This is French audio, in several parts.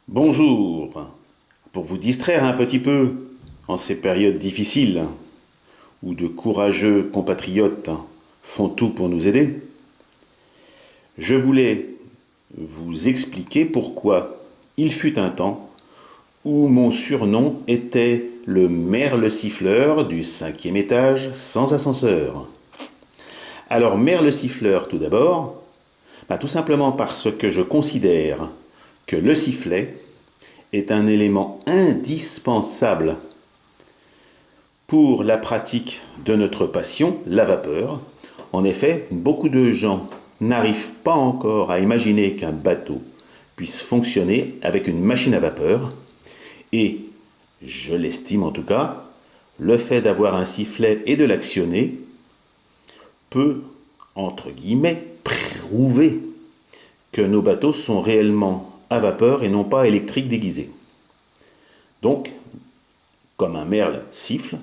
Bonjour. Pour vous distraire un petit peu en ces périodes difficiles où de courageux compatriotes font tout pour nous aider, je voulais vous expliquer pourquoi il fut un temps où mon surnom était le merle siffleur du 5e étage sans ascenseur. Alors merle siffleur tout d'abord, tout simplement parce que je considère que le sifflet est un élément indispensable pour la pratique de notre passion, la vapeur. En effet, beaucoup de gens n'arrivent pas encore à imaginer qu'un bateau puisse fonctionner avec une machine à vapeur. Et, je l'estime en tout cas, le fait d'avoir un sifflet et de l'actionner peut, entre guillemets, prouver que nos bateaux sont réellement à vapeur et non pas électriques déguisés. Donc, comme un merle siffle,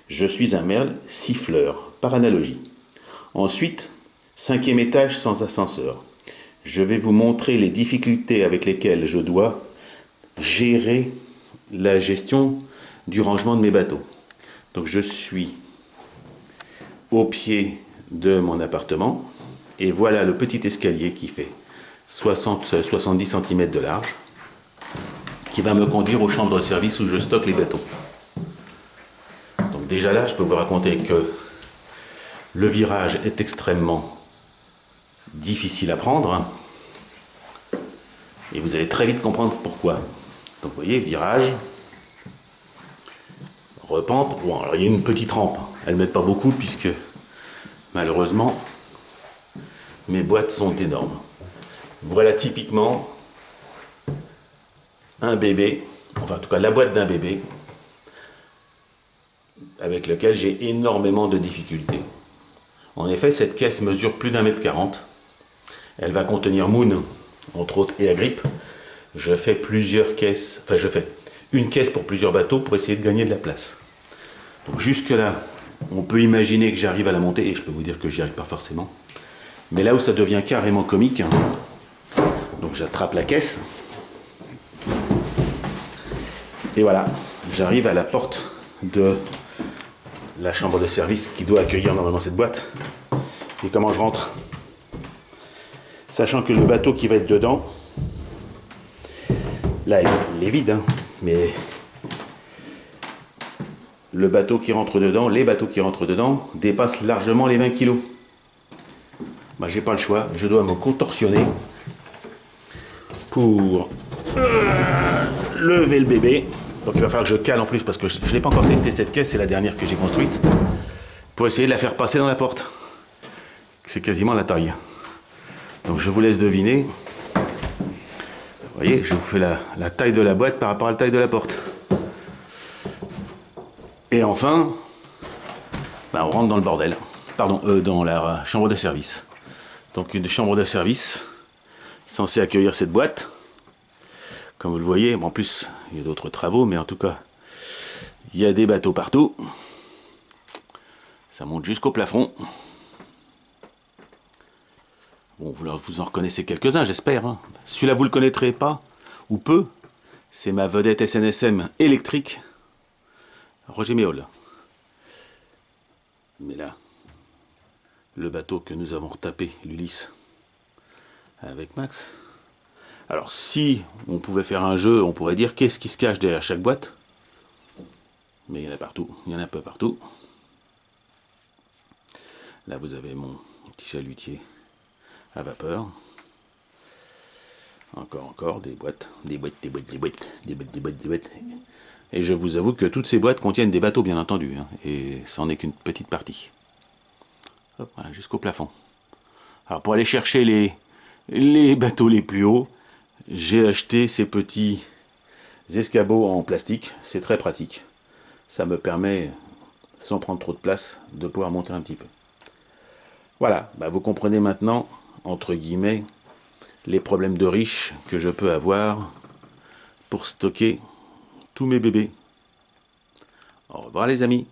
je suis un merle siffleur, par analogie. Ensuite, 5e étage sans ascenseur. Je vais vous montrer les difficultés avec lesquelles je dois gérer la gestion du rangement de mes bateaux. Donc je suis au pied de mon appartement et voilà le petit escalier qui fait 60-70 cm de large qui va me conduire aux chambres de service où je stocke les bateaux. Donc déjà là, je peux vous raconter que le virage est extrêmement difficile à prendre et vous allez très vite comprendre pourquoi. Donc vous voyez, virage, repente, bon alors il y a une petite rampe, elles ne mettent pas beaucoup puisque malheureusement mes boîtes sont énormes. Voilà typiquement un bébé, enfin en tout cas la boîte d'un bébé avec lequel j'ai énormément de difficultés. En effet, cette caisse mesure plus d'1,40 m. Elle va contenir Moon, entre autres, et Agrippe. Je fais plusieurs caisses, enfin je fais une caisse pour plusieurs bateaux pour essayer de gagner de la place. Donc jusque là, on peut imaginer que j'arrive à la monter, et je peux vous dire que j'y arrive pas forcément. Mais là où ça devient carrément comique, donc j'attrape la caisse, et voilà, j'arrive à la porte de la chambre de service qui doit accueillir normalement cette boîte. Et comment je rentre? Sachant que le bateau qui va être dedans, là il est vide, hein, mais le bateau qui rentre dedans, les bateaux qui rentrent dedans dépassent largement les 20 kg. J'ai pas le choix, je dois me contorsionner pour lever le bébé. Donc il va falloir que je cale en plus parce que je n'ai pas encore testé cette caisse, c'est la dernière que j'ai construite, pour essayer de la faire passer dans la porte. C'est quasiment la taille. Donc je vous laisse deviner. Vous voyez, je vous fais la taille de la boîte par rapport à la taille de la porte. Et enfin, on rentre dans le bordel. Pardon, dans la chambre de service. Donc une chambre de service censée accueillir cette boîte. Comme vous le voyez, en plus il y a d'autres travaux, mais en tout cas, il y a des bateaux partout. Ça monte jusqu'au plafond. Bon, vous en reconnaissez quelques-uns, j'espère. Hein. Celui-là, vous ne le connaîtrez pas, ou peu. C'est ma vedette SNSM électrique, Roger Méhol. Mais là, le bateau que nous avons retapé, l'Ulysse, avec Max. Alors, si on pouvait faire un jeu, on pourrait dire qu'est-ce qui se cache derrière chaque boîte. Mais il y en a partout, il y en a un peu partout. Là, vous avez mon petit chalutier à vapeur. Encore, des boîtes. Et je vous avoue que toutes ces boîtes contiennent des bateaux, bien entendu. Hein, et ça n'en est qu'une petite partie. Hop, voilà, jusqu'au plafond. Alors, pour aller chercher les bateaux les plus hauts, j'ai acheté ces petits escabeaux en plastique. C'est très pratique. Ça me permet, sans prendre trop de place, de pouvoir monter un petit peu. Voilà, vous comprenez maintenant, entre guillemets, les problèmes de riche que je peux avoir pour stocker tous mes bébés. Au revoir les amis.